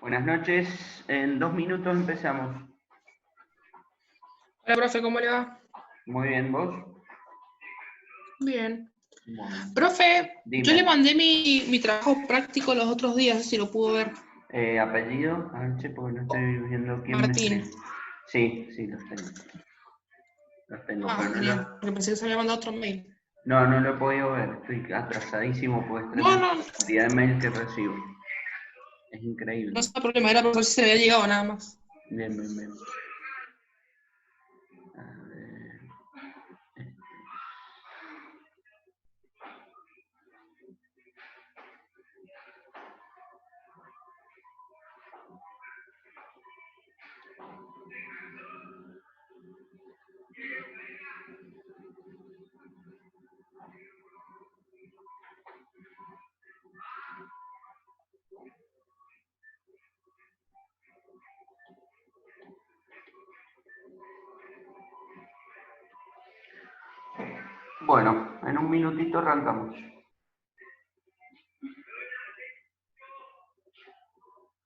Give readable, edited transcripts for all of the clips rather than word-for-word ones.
Buenas noches, en 2 minutos empezamos. Hola, profe, ¿cómo le va? Muy bien, ¿vos? Bien. Bueno, Profe, dime. yo le mandé mi trabajo práctico los otros días, no sé si lo pudo ver. ¿Apellido? A ver, che, porque no estoy viendo quién me Martín. escribe. Sí, los tengo. Los tengo, Ah, pero genial, porque pensé que se había mandado otro mail. no lo he podido ver. Estoy atrasadísimo, pues No, tremenda no, cantidad de mails que recibo. Es no increíble. es problema, era por ver si se había llegado nada más. Bien. A ver. Bueno, en un minutito arrancamos.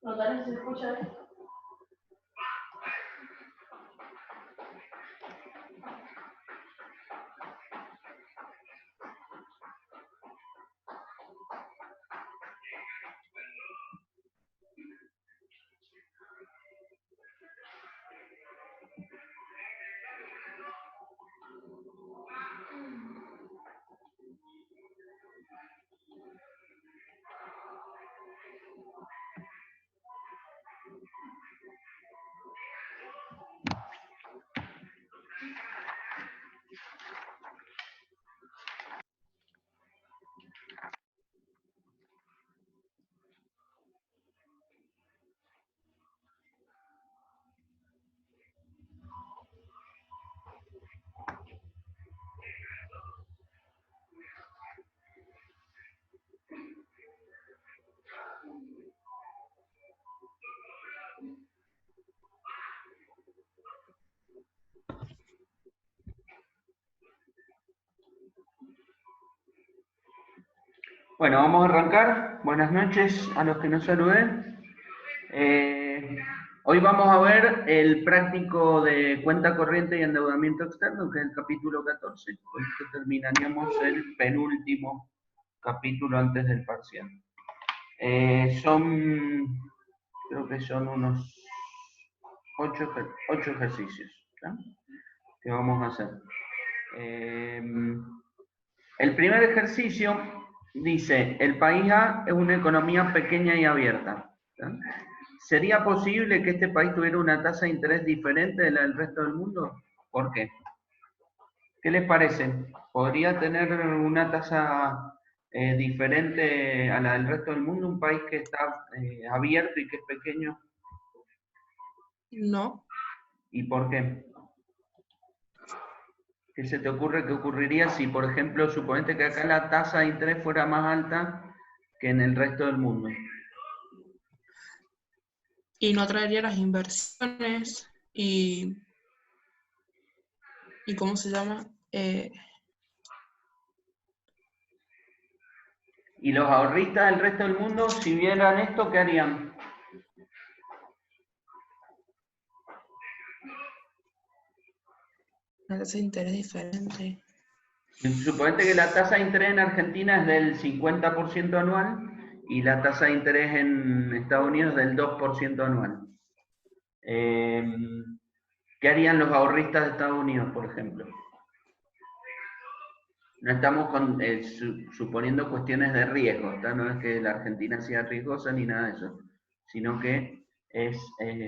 Notarios, ¿se escucha esto? Bueno, vamos a arrancar. Buenas noches a los que nos saluden. Hoy vamos a ver el práctico de cuenta corriente y endeudamiento externo, que es el capítulo 14. Con esto terminaríamos el penúltimo capítulo antes del parcial. Creo que son unos 8 ejercicios, ¿tá? Que vamos a hacer. El primer ejercicio dice, el país A es una economía pequeña y abierta, ¿tá? ¿Sería posible que este país tuviera una tasa de interés diferente de la del resto del mundo? ¿Por qué? ¿Qué les parece? ¿Podría tener una tasa diferente a la del resto del mundo un país que está abierto y que es pequeño? No. ¿Y por qué? ¿Qué se te ocurre que ocurriría si, por ejemplo, suponete que acá la tasa de interés fuera más alta que en el resto del mundo? Y no traería las inversiones y ¿cómo se llama? Y los ahorristas del resto del mundo, si vieran esto, ¿qué harían? Una tasa de interés diferente. Suponete que la tasa de interés en Argentina es del 50% anual y la tasa de interés en Estados Unidos del 2% anual. ¿Qué harían los ahorristas de Estados Unidos, por ejemplo? No estamos suponiendo cuestiones de riesgo, ¿tá? No es que la Argentina sea riesgosa ni nada de eso, sino que es...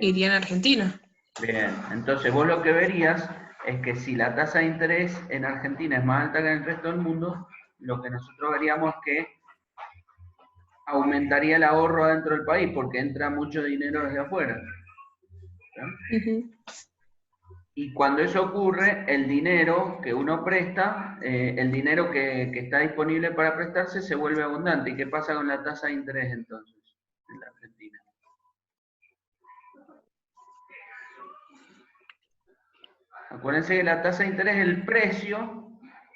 Iría en Argentina. Bien, entonces vos lo que verías es que si la tasa de interés en Argentina es más alta que en el resto del mundo, lo que nosotros veríamos es que aumentaría el ahorro dentro del país porque entra mucho dinero desde afuera. ¿Sí? Y cuando eso ocurre, el dinero que uno presta, el dinero que está disponible para prestarse se vuelve abundante. ¿Y qué pasa con la tasa de interés entonces en la Argentina? Acuérdense que la tasa de interés es el precio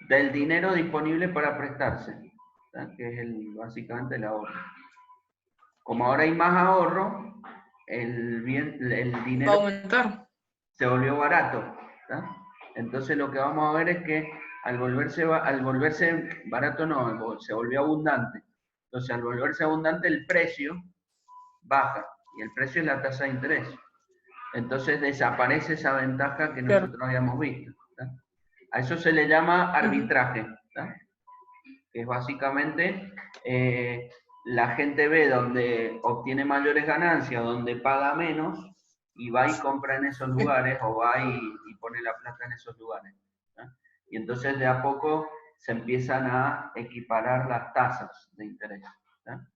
del dinero disponible para prestarse, ¿tá? Que es básicamente el ahorro. Como ahora hay más ahorro, el Va a dinero aumentar. se volvió barato. ¿Tá? Entonces lo que vamos a ver es que al volverse barato no, se volvió abundante. Entonces al volverse abundante el precio baja, y el precio es la tasa de interés. Entonces desaparece esa ventaja que Claro. nosotros habíamos visto. ¿Tá? A eso se le llama arbitraje, ¿tá? Que es básicamente la gente ve donde obtiene mayores ganancias, donde paga menos, y va y compra en esos lugares, o va y pone la plata en esos lugares. ¿tá? Y entonces de a poco se empiezan a equiparar las tasas de interés. ¿tá?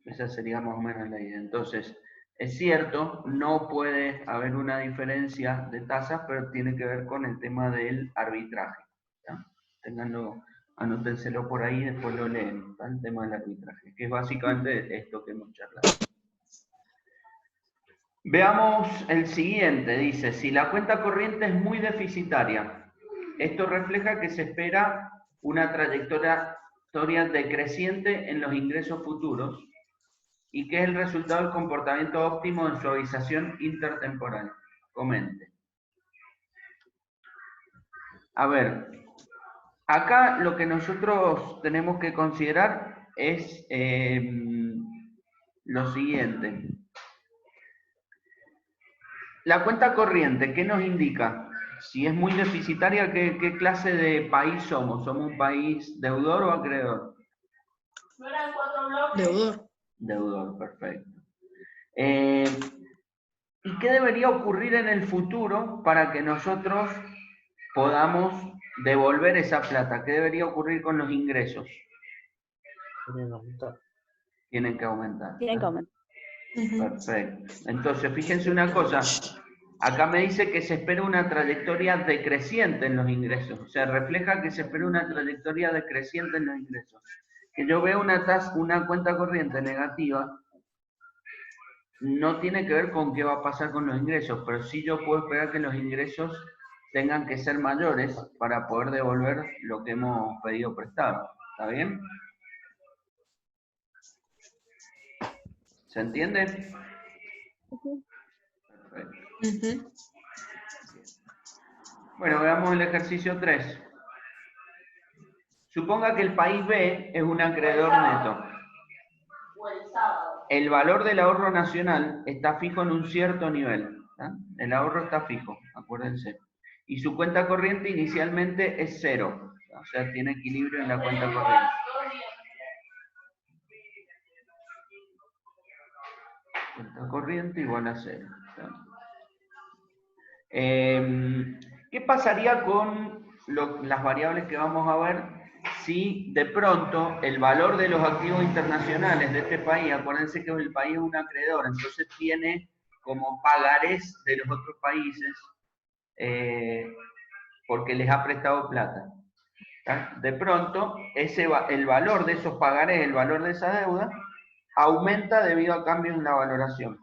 Esa sería más o menos la idea. Entonces, es cierto, no puede haber una diferencia de tasas, pero tiene que ver con el tema del arbitraje. ¿tá? Ténganlo, anótenselo por ahí y después lo leen, ¿tá? El tema del arbitraje, que es básicamente esto que hemos charlado. Veamos el siguiente, dice, si la cuenta corriente es muy deficitaria, esto refleja que se espera una trayectoria decreciente en los ingresos futuros, y que es el resultado del comportamiento óptimo en suavización intertemporal. Comente. A ver, acá lo que nosotros tenemos que considerar es lo siguiente. La cuenta corriente, ¿qué nos indica? Si es muy deficitaria, ¿qué clase de país somos? ¿Somos un país deudor o acreedor? ¿No eran 4 bloques? Deudor. Deudor, perfecto. ¿Y qué debería ocurrir en el futuro para que nosotros podamos devolver esa plata? ¿Qué debería ocurrir con los ingresos? Tienen que aumentar. Tienen que aumentar. Tienen que aumentar. Perfecto. Entonces, fíjense una cosa. Acá me dice que se espera una trayectoria decreciente en los ingresos. O sea, refleja que se espera una trayectoria decreciente en los ingresos. Que yo veo una cuenta corriente negativa, no tiene que ver con qué va a pasar con los ingresos, pero sí yo puedo esperar que los ingresos tengan que ser mayores para poder devolver lo que hemos pedido prestado. ¿Está bien? ¿Se entiende? Perfecto. Bueno, veamos el ejercicio 3. Suponga que el país B es un acreedor neto. O el sábado. El valor del ahorro nacional está fijo en un cierto nivel. ¿tá? El ahorro está fijo, acuérdense. Y su cuenta corriente inicialmente es 0. O sea, tiene equilibrio en la cuenta corriente. Cuenta corriente igual a 0. ¿Qué pasaría con las variables que vamos a ver si de pronto el valor de los activos internacionales de este país, acuérdense que el país es un acreedor, entonces tiene como pagarés de los otros países porque les ha prestado plata? ¿tá? De pronto, el valor de esos pagarés, el valor de esa deuda, aumenta debido a cambios en la valoración.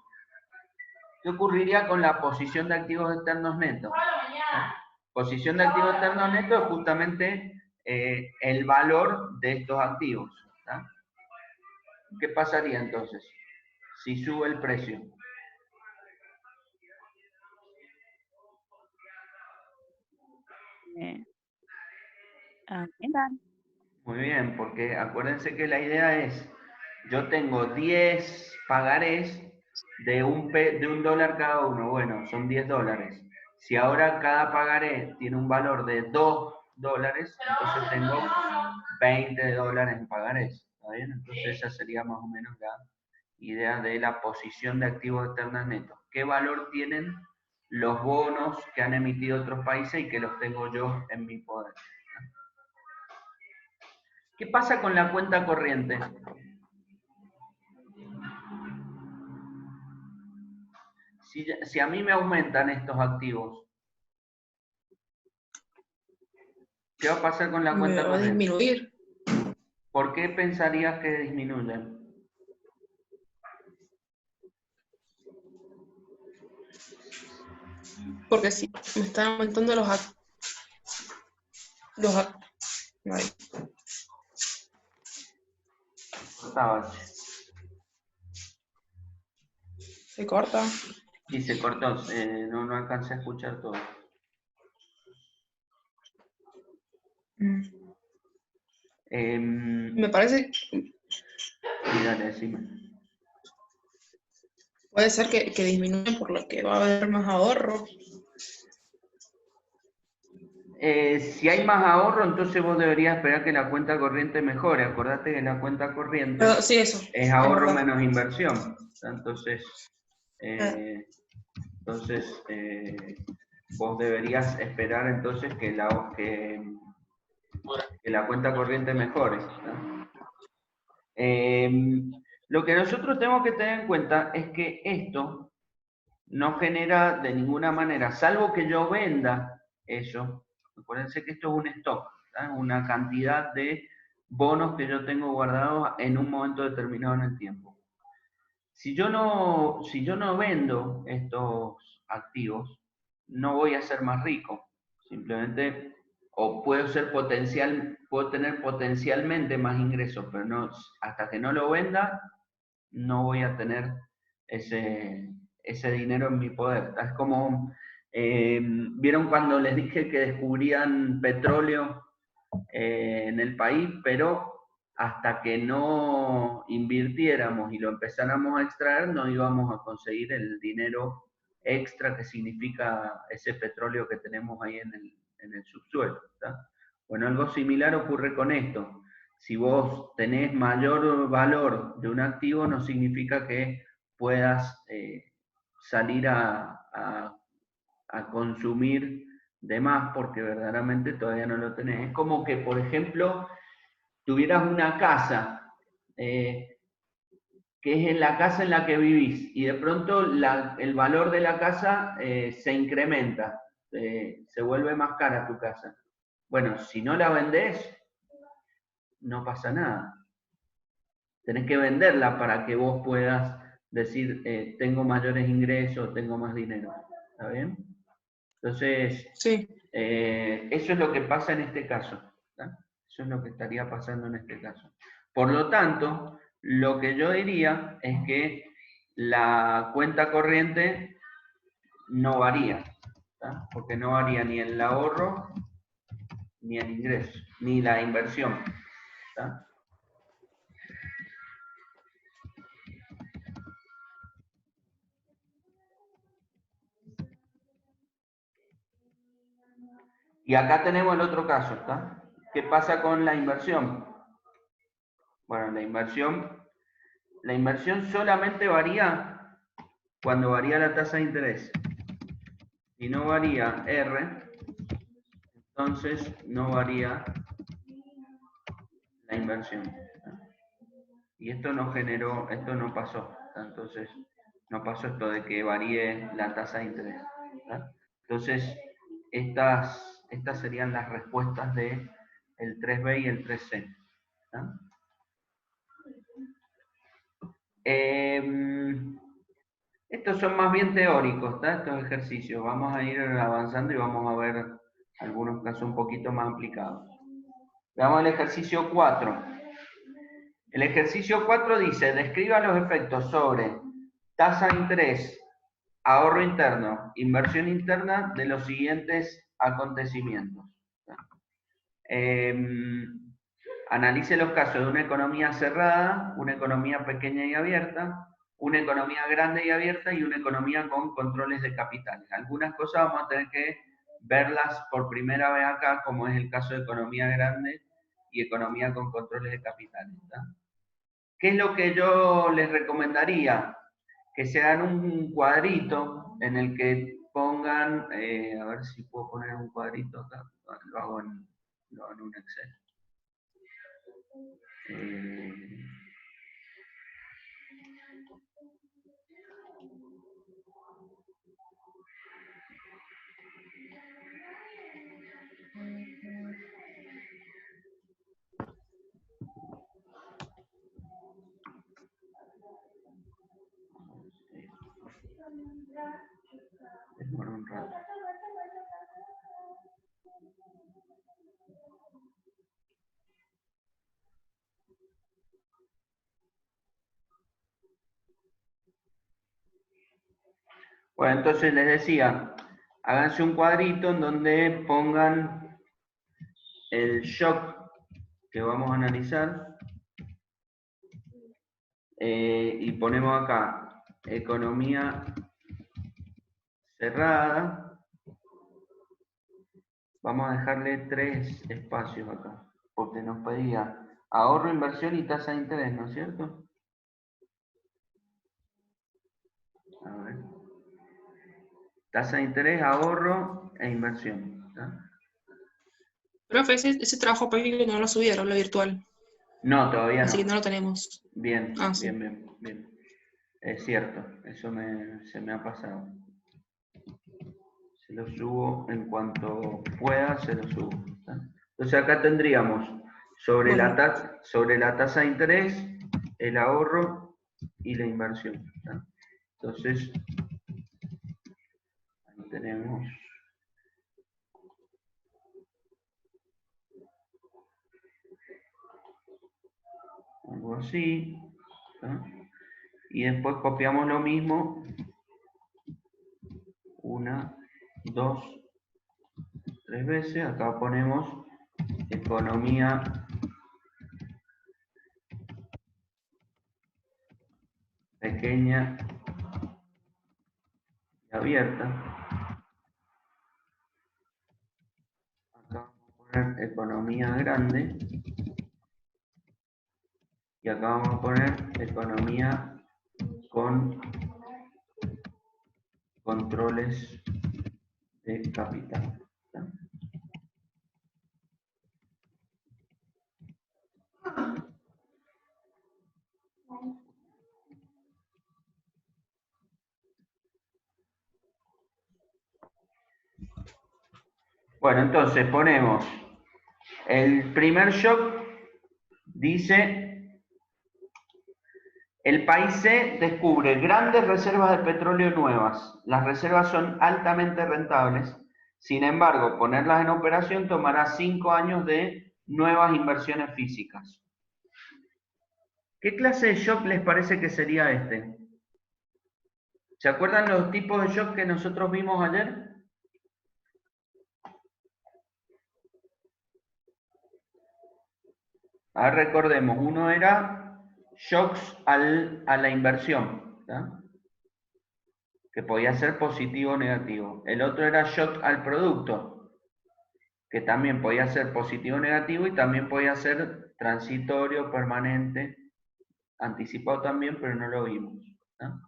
¿Qué ocurriría con la posición de activos externos netos? ¿tá? Posición de activos externos netos es justamente el valor de estos activos. ¿tá? ¿Qué pasaría entonces si sube el precio? Aumentan. Muy bien, porque acuérdense que la idea es, yo tengo 10 pagarés de un dólar cada uno, bueno, son 10 dólares. Si ahora cada pagaré tiene un valor de 2 dólares, entonces tengo 20 dólares en pagarés. ¿Está bien? Entonces esa sería más o menos la idea de la posición de activos externos netos. ¿Qué valor tienen los bonos que han emitido otros países y que los tengo yo en mi poder? ¿Qué pasa con la cuenta corriente? Si a mí me aumentan estos activos, ¿qué va a pasar con la cuenta Me va a corriente? disminuir. ¿Por qué pensarías que disminuyen? Porque sí, me están aumentando los actos. Ahí. Estaba. ¿Se corta? Sí, se cortó, no alcancé a escuchar todo. Mm. Sí, Me parece, dale, decime. puede ser que disminuya por lo que va a haber más ahorro. Si hay más ahorro, entonces vos deberías esperar que la cuenta corriente mejore. Acordate que la cuenta corriente Pero sí, eso, es es ahorro verdad. menos inversión. Entonces, Ah, entonces vos deberías esperar entonces que la cuenta corriente mejore, ¿no? Lo que nosotros tenemos que tener en cuenta es que esto no genera de ninguna manera, salvo que yo venda eso. Acuérdense que esto es un stock, ¿tá? Una cantidad de bonos que yo tengo guardados en un momento determinado en el tiempo. Si yo no vendo estos activos, no voy a ser más rico. Simplemente, o puedo tener potencialmente más ingresos, pero no, hasta que no lo venda, no voy a tener ese dinero en mi poder. Es como, vieron cuando les dije que descubrían petróleo en el país, pero hasta que no invirtiéramos y lo empezáramos a extraer, no íbamos a conseguir el dinero extra que significa ese petróleo que tenemos ahí en el subsuelo. ¿Tá? Bueno, algo similar ocurre con esto. Si vos tenés mayor valor de un activo, no significa que puedas salir a consumir de más porque verdaderamente todavía no lo tenés. Es como que, por ejemplo, tuvieras una casa, que es en la casa en la que vivís, y de pronto el valor de la casa se incrementa, se vuelve más cara tu casa. Bueno, si no la vendés, no pasa nada. Tenés que venderla para que vos puedas decir, tengo mayores ingresos, tengo más dinero. ¿Está bien? Entonces, sí, eso es lo que pasa en este caso. ¿Tá? Eso es lo que estaría pasando en este caso. Por lo tanto, lo que yo diría es que la cuenta corriente no varía, ¿tá? Porque no varía ni el ahorro, ni el ingreso, ni la inversión. ¿Tá? Y acá tenemos el otro caso, ¿está? ¿Qué pasa con la inversión? Bueno, la inversión solamente varía cuando varía la tasa de interés. Si no varía R, entonces no varía la inversión. Y esto no generó, esto no pasó. Entonces, no pasó esto de que varíe la tasa de interés. ¿Tá? Entonces, estas serían las respuestas de el 3B y el 3C. ¿Tá? Estos son más bien teóricos, ¿tá? Estos ejercicios. Vamos a ir avanzando y vamos a ver algunos casos un poquito más aplicados. Veamos el ejercicio 4. El ejercicio 4 dice, describa los efectos sobre tasa de interés, ahorro interno, inversión interna de los siguientes acontecimientos. Analice los casos de una economía cerrada, una economía pequeña y abierta, una economía grande y abierta y una economía con controles de capitales. Algunas cosas vamos a tener que verlas por primera vez acá, como es el caso de economía grande y economía con controles de capitales. ¿Tá? ¿Qué es lo que yo les recomendaría? Que se hagan un cuadrito en el que pongan, a ver si puedo poner un cuadrito acá, lo hago en un Excel. Demora un rato. Bueno, entonces les decía, háganse un cuadrito en donde pongan el shock que vamos a analizar y ponemos acá economía cerrada. Vamos a dejarle 3 espacios acá, porque nos pedía ahorro, inversión y tasa de interés, ¿no es cierto? A ver. Tasa de interés, ahorro e inversión. ¿Está? Profe, ese trabajo práctico no lo subieron, lo virtual. No, todavía Así que no no. lo tenemos. Bien, Ah, sí. bien, bien, bien. Es cierto, eso se me ha pasado. Se lo subo en cuanto pueda, se lo subo. ¿Está? Entonces acá tendríamos sobre, Bueno. sobre la tasa de interés, el ahorro y la inversión. ¿Está? Entonces, ahí tenemos. Algo así. ¿Está? Y después copiamos lo mismo. 1, 2, 3 veces. Acá ponemos economía pequeña y abierta. Acá vamos a poner economía grande. Y acá vamos a poner economía con controles de capital. ¿Está? Bueno, entonces ponemos el primer shock, dice, el país C descubre grandes reservas de petróleo nuevas. Las reservas son altamente rentables. Sin embargo, ponerlas en operación tomará 5 años de nuevas inversiones físicas. ¿Qué clase de shock les parece que sería este? ¿Se acuerdan los tipos de shock que nosotros vimos ayer? Ahora recordemos, uno era shocks a la inversión, ¿tá? Que podía ser positivo o negativo. El otro era shock al producto, que también podía ser positivo o negativo y también podía ser transitorio, permanente, anticipado también, pero no lo vimos. ¿Tá?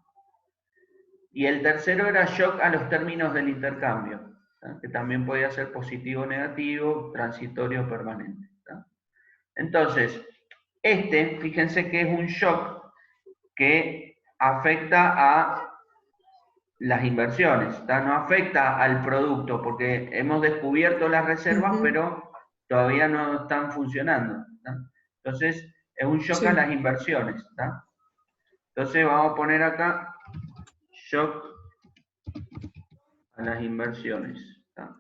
Y el tercero era shock a los términos del intercambio, ¿tá? Que también podía ser positivo o negativo, transitorio o permanente. ¿Tá? Entonces, fíjense que es un shock que afecta a las inversiones, ¿tá? No afecta al producto, porque hemos descubierto las reservas, pero todavía no están funcionando. ¿Tá? Entonces, es un shock a las inversiones. ¿Tá? Entonces, vamos a poner acá shock a las inversiones. ¿Tá?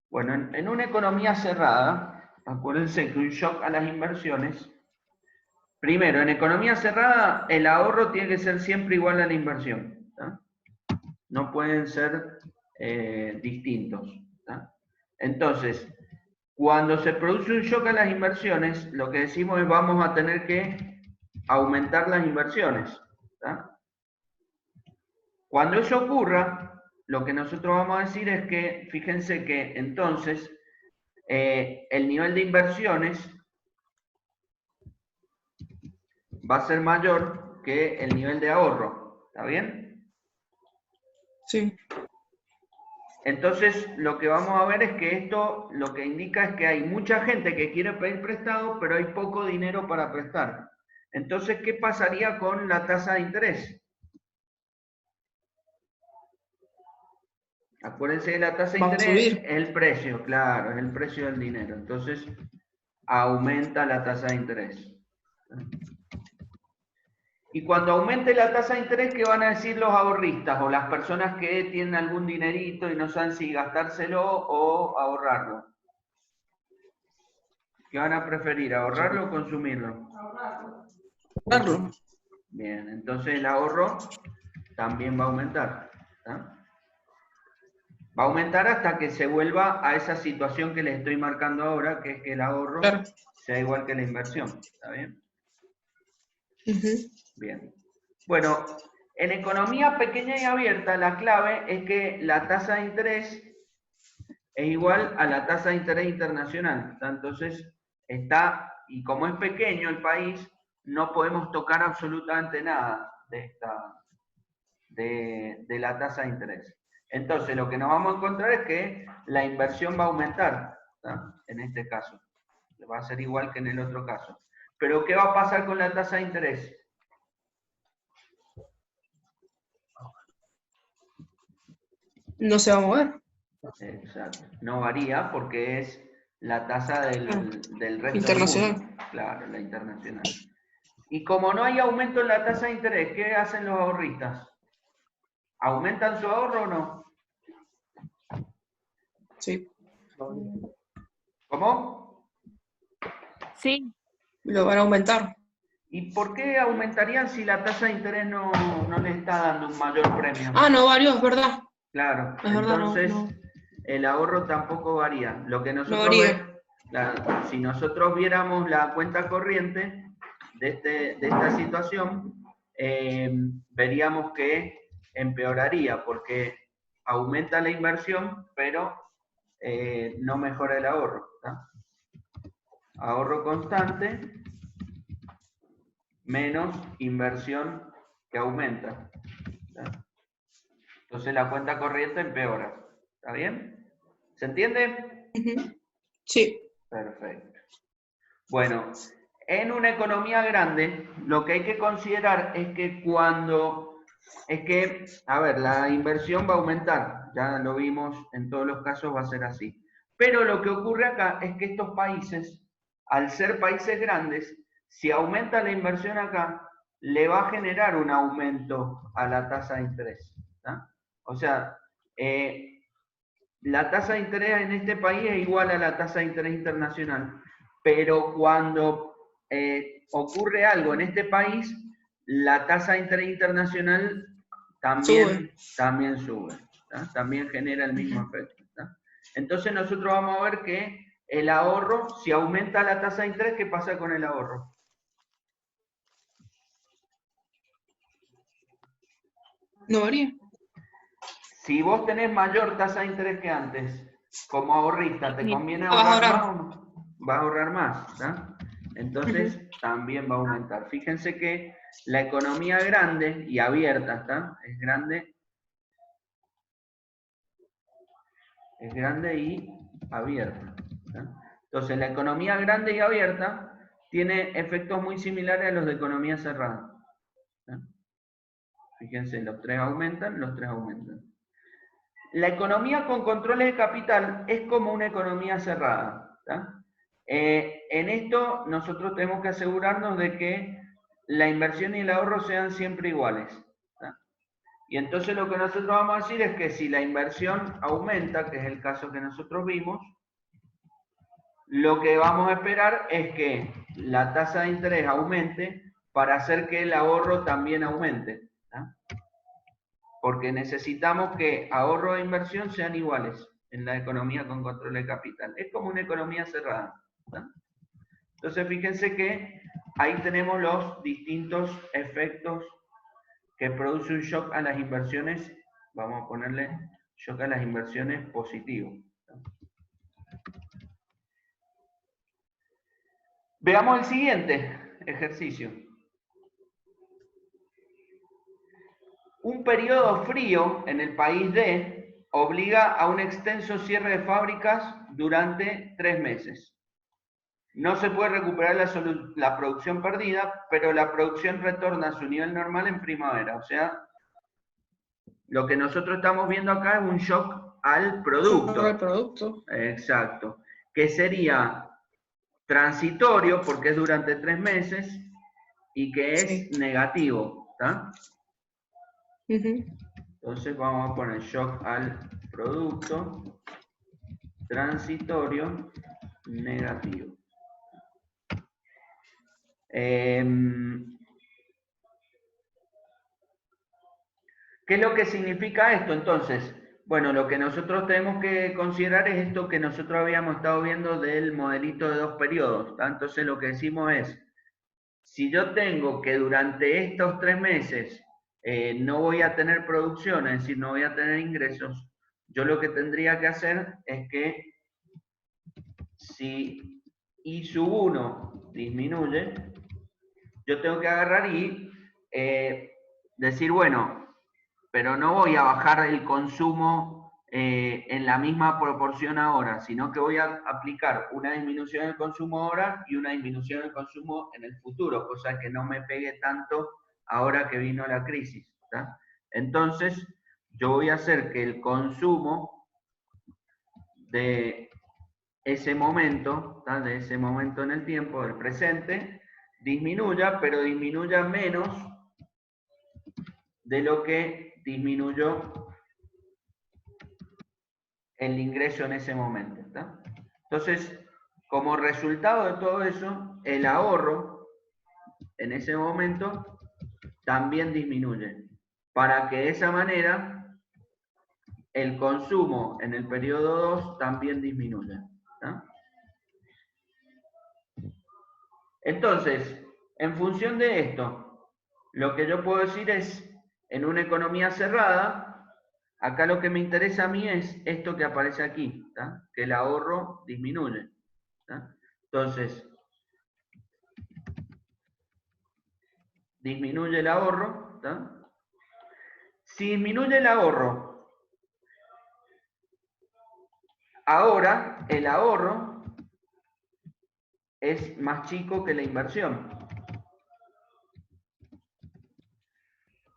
Bueno, en una economía cerrada, acuérdense que un shock a las inversiones, primero, en economía cerrada, el ahorro tiene que ser siempre igual a la inversión. ¿Tá? No pueden ser distintos. ¿Tá? Entonces, cuando se produce un shock a las inversiones, lo que decimos es vamos a tener que aumentar las inversiones. ¿Tá? Cuando eso ocurra, lo que nosotros vamos a decir es que, fíjense que entonces, el nivel de inversiones va a ser mayor que el nivel de ahorro. ¿Está bien? Sí. Entonces, lo que vamos a ver es que esto lo que indica es que hay mucha gente que quiere pedir prestado, pero hay poco dinero para prestar. Entonces, ¿qué pasaría con la tasa de interés? Acuérdense que la tasa de interés es el precio, claro, es el precio del dinero. Entonces, aumenta la tasa de interés. Y cuando aumente la tasa de interés, ¿qué van a decir los ahorristas o las personas que tienen algún dinerito y no saben si gastárselo o ahorrarlo? ¿Qué van a preferir, ahorrarlo o consumirlo? Ahorrarlo. Bien, entonces el ahorro también va a aumentar. ¿Tá? Va a aumentar hasta que se vuelva a esa situación que les estoy marcando ahora, que es que el ahorro Claro. sea igual que la inversión. ¿Está bien? Ujú. Bien. Bueno, en economía pequeña y abierta, la clave es que la tasa de interés es igual a la tasa de interés internacional. Entonces, y como es pequeño el país, no podemos tocar absolutamente nada de la tasa de interés. Entonces, lo que nos vamos a encontrar es que la inversión va a aumentar, ¿tá? En este caso. Va a ser igual que en el otro caso. Pero, ¿qué va a pasar con la tasa de interés? No se va a mover. Exacto. No varía porque es la tasa del resto Internacional. del mundo. Claro, la internacional. Y como no hay aumento en la tasa de interés, ¿qué hacen los ahorristas? ¿Aumentan su ahorro o no? Sí. ¿Cómo? Sí, Lo van a aumentar. ¿Y por qué aumentarían si la tasa de interés no les está dando un mayor premio? Ah, no varió, es verdad. Claro, Es verdad, entonces no. el ahorro tampoco varía. Lo que nosotros varía. si nosotros viéramos la cuenta corriente de esta situación, veríamos que empeoraría porque aumenta la inversión, pero no mejora el ahorro. ¿Tá? Ahorro constante menos inversión que aumenta. ¿Tá? Entonces la cuenta corriente empeora. ¿Está bien? ¿Se entiende? Ujú. Sí. Perfecto. Bueno, en una economía grande, lo que hay que considerar es que a ver, la inversión va a aumentar, ya lo vimos, en todos los casos va a ser así. Pero lo que ocurre acá es que estos países, al ser países grandes, si aumenta la inversión acá, le va a generar un aumento a la tasa de interés. ¿Tá? O sea, la tasa de interés en este país es igual a la tasa de interés internacional, pero cuando ocurre algo en este país, la tasa de interés internacional también sube, ¿tá? También genera el mismo efecto. ¿Tá? Entonces nosotros vamos a ver que el ahorro, si aumenta la tasa de interés, ¿qué pasa con el ahorro? No varía. Si vos tenés mayor tasa de interés que antes, como ahorrista, ¿te conviene Vas a ahorrar ahorrar. más o no? Vas a ahorrar más, ¿tá? Entonces, también va a aumentar. Fíjense que la economía grande y abierta, ¿está? Es grande y abierta. ¿tá? Entonces, la economía grande y abierta tiene efectos muy similares a los de economía cerrada. ¿tá? Fíjense, los tres aumentan. La economía con controles de capital es como una economía cerrada. ¿tá? En esto nosotros tenemos que asegurarnos de que la inversión y el ahorro sean siempre iguales. ¿tá? Y entonces lo que nosotros vamos a decir es que si la inversión aumenta, que es el caso que nosotros vimos, lo que vamos a esperar es que la tasa de interés aumente para hacer que el ahorro también aumente. ¿tá? Porque necesitamos que ahorro e inversión sean iguales en la economía con control de capital. Es como una economía cerrada. ¿tá? Entonces, fíjense que ahí tenemos los distintos efectos que produce un shock a las inversiones. Vamos a ponerle shock a las inversiones positivo. ¿tá? Veamos el siguiente ejercicio. Un periodo frío en el país D obliga a un extenso cierre de fábricas durante 3 meses. No se puede recuperar la producción perdida, pero la producción retorna a su nivel normal en primavera. O sea, lo que nosotros estamos viendo acá es un shock al producto. El producto. Exacto. Que sería transitorio, porque es durante 3 meses, y que es negativo. ¿tá? Entonces vamos a poner shock al producto, transitorio, negativo. ¿Qué es lo que significa esto? Entonces, bueno, lo que nosotros tenemos que considerar es esto que nosotros habíamos estado viendo del modelito de 2 periodos. ¿tá? Entonces lo que decimos es, si yo tengo que durante estos 3 meses no voy a tener producción, es decir, no voy a tener ingresos, yo lo que tendría que hacer es que si I sub 1 disminuye, yo tengo que agarrar y decir, bueno, pero no voy a bajar el consumo en la misma proporción ahora, sino que voy a aplicar una disminución del consumo ahora y una disminución del consumo en el futuro, cosa que no me pegue tanto ahora que vino la crisis. ¿tá? Entonces, yo voy a hacer que el consumo de ese momento, ¿tá? De ese momento en el tiempo, del presente, disminuya, pero disminuya menos de lo que disminuyó el ingreso en ese momento. ¿tá? Entonces, como resultado de todo eso, el ahorro en ese momento también disminuye, para que de esa manera el consumo en el periodo 2 también disminuya. ¿tá? Entonces, en función de esto, lo que yo puedo decir es, en una economía cerrada, acá lo que me interesa a mí es esto que aparece aquí, ¿tá? Que el ahorro disminuye. ¿tá? Entonces, disminuye el ahorro. ¿tá? Si disminuye el ahorro, ahora el ahorro es más chico que la inversión.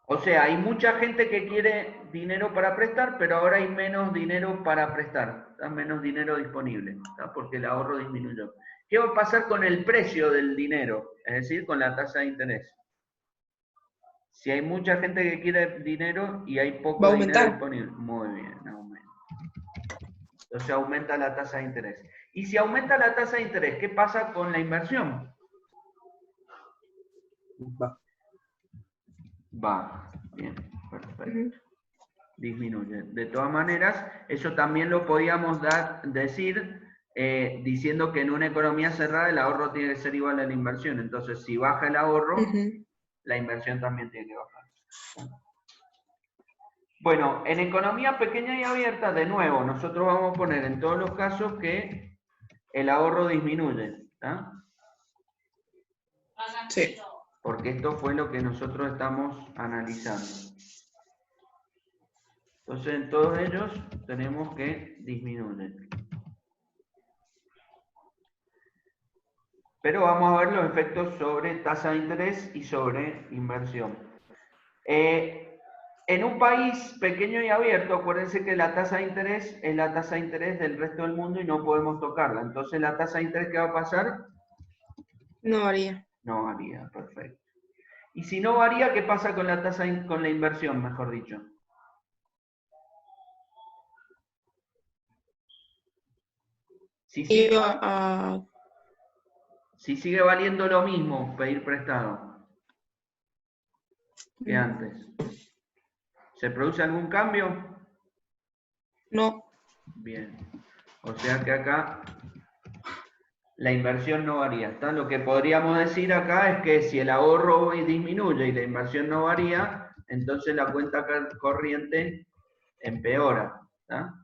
O sea, hay mucha gente que quiere dinero para prestar, pero ahora hay menos dinero para prestar, ¿tá? Menos dinero disponible, ¿tá? Porque el ahorro disminuyó. ¿Qué va a pasar con el precio del dinero? Es decir, con la tasa de interés. Si hay mucha gente que quiere dinero y hay Va a poco dinero aumentar. disponible. Muy bien, aumenta. Entonces aumenta la tasa de interés. Y si aumenta la tasa de interés, ¿qué pasa con la inversión? Va. Baja. Bien, perfecto. Ujú. Disminuye. De todas maneras, eso también lo podíamos decir diciendo que en una economía cerrada el ahorro tiene que ser igual a la inversión. Entonces, si baja el ahorro, Ujú. la inversión también tiene que bajar. Bueno, en economía pequeña y abierta, de nuevo, nosotros vamos a poner en todos los casos que el ahorro disminuye. ¿tá? Sí. Porque esto fue lo que nosotros estamos analizando. Entonces, en todos ellos tenemos que disminuye. Pero vamos a ver los efectos sobre tasa de interés y sobre inversión. En un país pequeño y abierto, acuérdense que la tasa de interés es la tasa de interés del resto del mundo y no podemos tocarla. Entonces, ¿la tasa de interés qué va a pasar? No varía. No varía, perfecto. Y si no varía, ¿qué pasa con la tasa, con la inversión, mejor dicho? Si sigue, Iba a... si sigue valiendo lo mismo pedir prestado que antes, ¿se produce algún cambio? No. Bien. O sea que acá la inversión no varía. ¿Está? Lo que podríamos decir acá es que si el ahorro disminuye y la inversión no varía, entonces la cuenta corriente empeora. ¿está?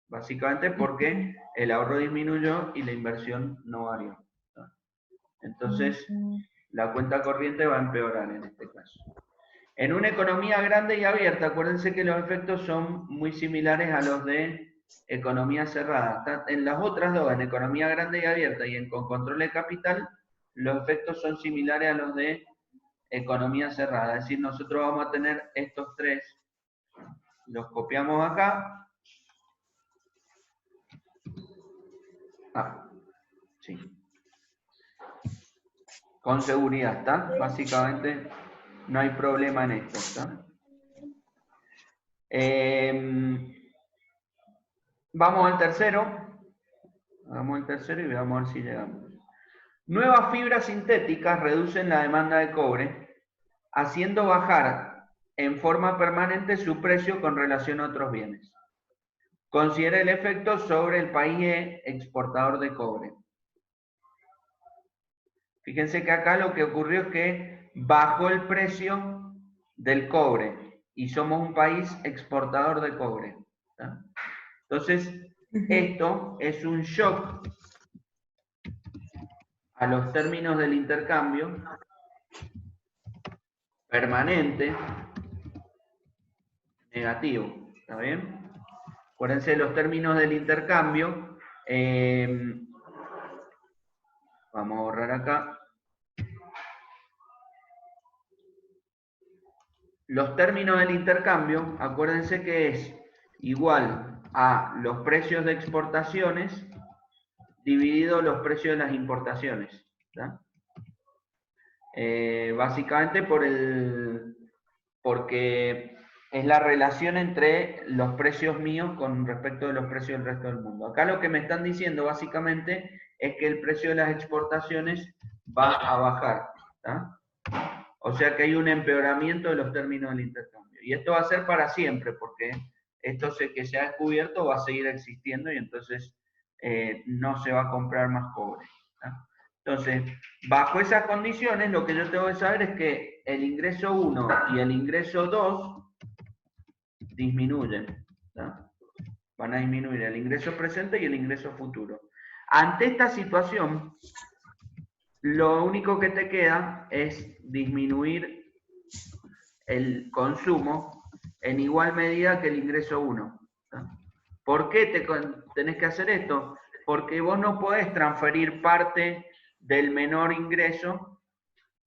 Básicamente porque el ahorro disminuyó y la inversión no varió. ¿está? Entonces, la cuenta corriente va a empeorar en este caso. En una economía grande y abierta, acuérdense que los efectos son muy similares a los de economía cerrada. En las otras dos, en economía grande y abierta y con control de capital, los efectos son similares a los de economía cerrada. Es decir, nosotros vamos a tener estos tres, los copiamos acá. Sí. Con seguridad, ¿está? Básicamente no hay problema en esto, ¿está? Vamos al tercero. Vamos al tercero y veamos a ver si llegamos. Nuevas fibras sintéticas reducen la demanda de cobre, haciendo bajar en forma permanente su precio con relación a otros bienes. Considera el efecto sobre el país exportador de cobre. Fíjense que acá lo que ocurrió es que bajó el precio del cobre y somos un país exportador de cobre. ¿Tá? Entonces, esto es un shock a los términos del intercambio permanente negativo. ¿Está bien? Acuérdense de los términos del intercambio. Vamos a borrar acá. Los términos del intercambio, acuérdense que es igual a los precios de exportaciones dividido los precios de las importaciones. ¿Tá? Básicamente porque es la relación entre los precios míos con respecto de los precios del resto del mundo. Acá lo que me están diciendo básicamente es que el precio de las exportaciones va a bajar. ¿Tá? O sea que hay un empeoramiento de los términos del intercambio. Y esto va a ser para siempre, porque esto que se ha descubierto va a seguir existiendo y entonces no se va a comprar más cobre. ¿Tá? Entonces, bajo esas condiciones, lo que yo tengo que saber es que el ingreso 1 y el ingreso 2 disminuyen. ¿Tá? Van a disminuir el ingreso presente y el ingreso futuro. Ante esta situación, lo único que te queda es disminuir el consumo en igual medida que el ingreso 1. ¿Tá? ¿Por qué tenés que hacer esto? Porque vos no podés transferir parte del menor ingreso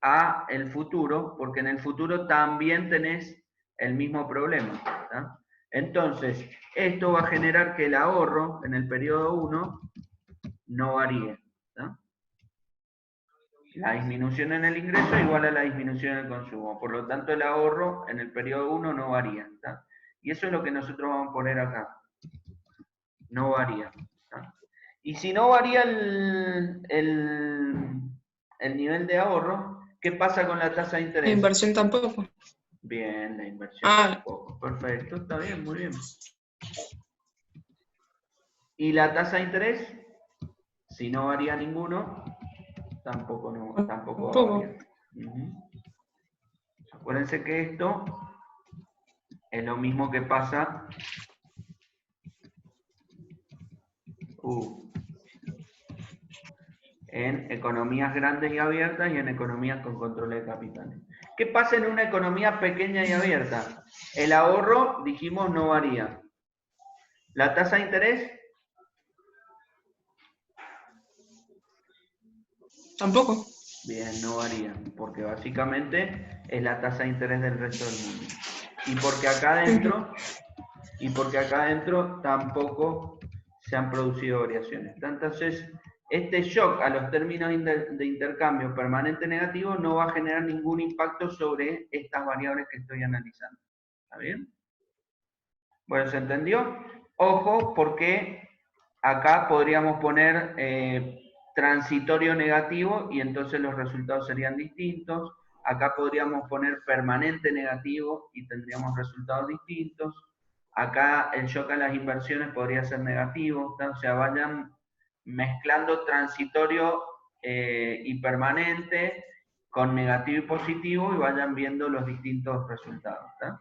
a el futuro, porque en el futuro también tenés el mismo problema. ¿Tá? Entonces, esto va a generar que el ahorro en el periodo 1 no varíe. ¿Tá? La disminución en el ingreso igual a la disminución en el consumo. Por lo tanto, el ahorro en el periodo 1 no varía. ¿Tá? Y eso es lo que nosotros vamos a poner acá. No varía. ¿Tá? Y si no varía el nivel de ahorro, ¿qué pasa con la tasa de interés? La inversión tampoco. Bien, la inversión tampoco. Perfecto, está bien, muy bien. ¿Y la tasa de interés? Si no varía ninguno, tampoco va a variar. Acuérdense que esto es lo mismo que pasa en economías grandes y abiertas y en economías con control de capitales. ¿Qué pasa en una economía pequeña y abierta? El ahorro, dijimos, no varía. ¿La tasa de interés? Tampoco. Bien, no varía, porque básicamente es la tasa de interés del resto del mundo. Y porque acá adentro tampoco se han producido variaciones. Entonces, este shock a los términos de intercambio permanente negativo no va a generar ningún impacto sobre estas variables que estoy analizando. ¿Está bien? Bueno, ¿se entendió? Ojo, porque acá podríamos poner transitorio negativo y entonces los resultados serían distintos. Acá podríamos poner permanente negativo y tendríamos resultados distintos. Acá el shock a las inversiones podría ser negativo. ¿tá? O sea, vayan mezclando transitorio y permanente con negativo y positivo y vayan viendo los distintos resultados. ¿tá?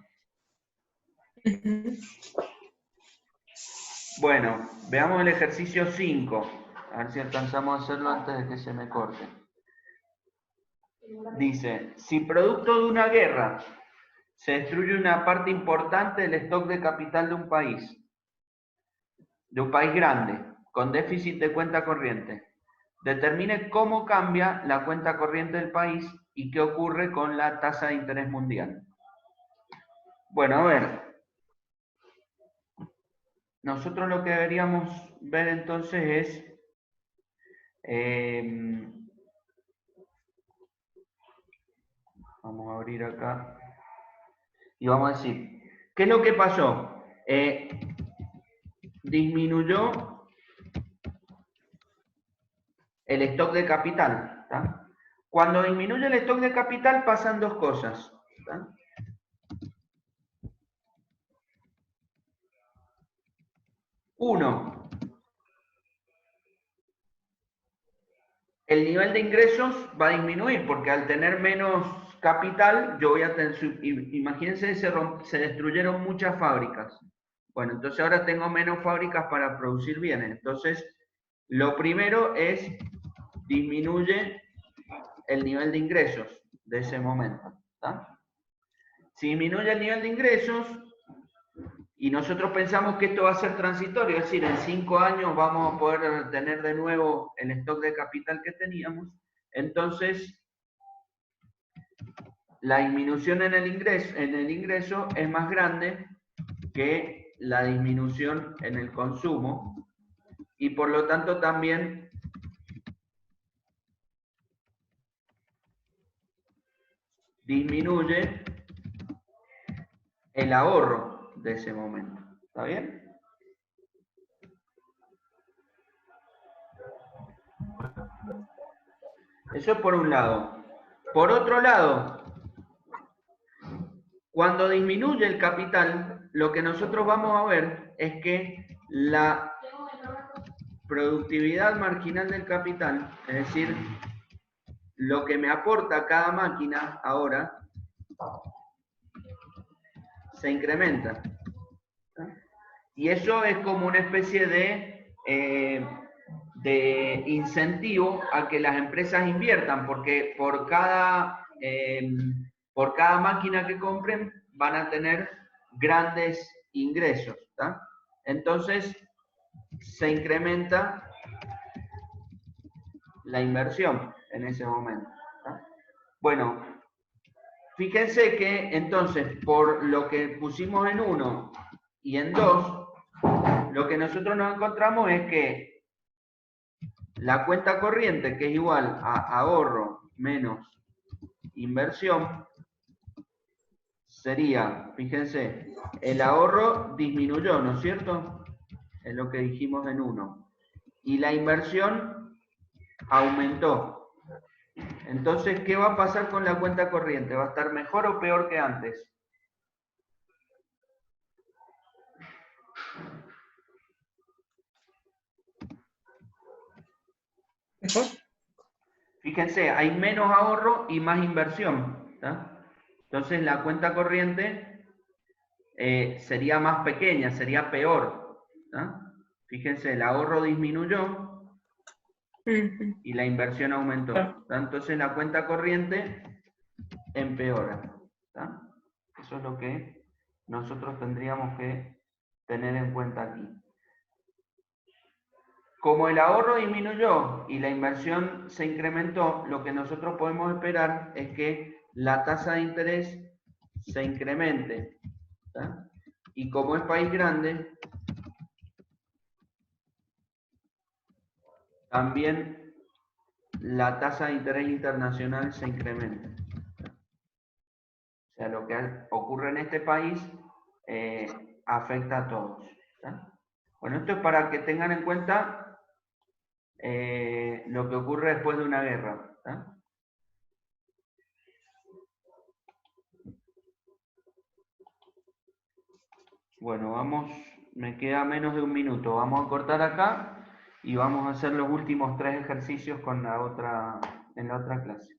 Bueno, veamos el ejercicio 5. A ver si alcanzamos a hacerlo antes de que se me corte. Dice, si producto de una guerra se destruye una parte importante del stock de capital de un país grande, con déficit de cuenta corriente, determine cómo cambia la cuenta corriente del país y qué ocurre con la tasa de interés mundial. Bueno, a ver. Nosotros lo que deberíamos ver entonces es vamos a abrir acá y vamos a decir, ¿qué es lo que pasó? Disminuyó el stock de capital. ¿tá? Cuando disminuye el stock de capital pasan dos cosas. ¿tá? 1. El nivel de ingresos va a disminuir porque al tener menos capital, yo voy a tener, imagínense, se destruyeron muchas fábricas. Bueno, entonces ahora tengo menos fábricas para producir bienes. Entonces, lo primero es disminuye el nivel de ingresos de ese momento. ¿Tá? Si disminuye el nivel de ingresos y nosotros pensamos que esto va a ser transitorio, es decir, en 5 años vamos a poder tener de nuevo el stock de capital que teníamos, entonces la disminución en el ingreso es más grande que la disminución en el consumo y por lo tanto también disminuye el ahorro de ese momento. ¿Está bien? Eso es por un lado. Por otro lado, cuando disminuye el capital, lo que nosotros vamos a ver es que la productividad marginal del capital, es decir, lo que me aporta cada máquina ahora, se incrementa. Y eso es como una especie de incentivo a que las empresas inviertan, porque por cada máquina que compren van a tener grandes ingresos. ¿Tá? Entonces, se incrementa la inversión en ese momento. ¿Tá? Bueno, fíjense que entonces, por lo que pusimos en 1 y en 2, lo que nosotros nos encontramos es que la cuenta corriente, que es igual a ahorro menos inversión, sería, fíjense, el ahorro disminuyó, ¿no es cierto? Es lo que dijimos en 1. Y la inversión aumentó. Entonces, ¿qué va a pasar con la cuenta corriente? ¿Va a estar mejor o peor que antes? ¿Mejor? Fíjense, hay menos ahorro y más inversión. ¿Tá? Entonces, la cuenta corriente sería más pequeña, sería peor. ¿Tá? Fíjense, el ahorro disminuyó y la inversión aumentó. ¿Tá? Entonces, la cuenta corriente empeora. ¿Tá? Eso es lo que nosotros tendríamos que tener en cuenta aquí. Como el ahorro disminuyó y la inversión se incrementó, lo que nosotros podemos esperar es que la tasa de interés se incremente. ¿Tá? Y como es país grande, también la tasa de interés internacional se incrementa. O sea, lo que ocurre en este país afecta a todos. ¿Tá? Bueno, esto es para que tengan en cuenta lo que ocurre después de una guerra. ¿Tá? Bueno, vamos, me queda menos de 1 minuto. Vamos a cortar acá y vamos a hacer los últimos 3 ejercicios con en la otra clase.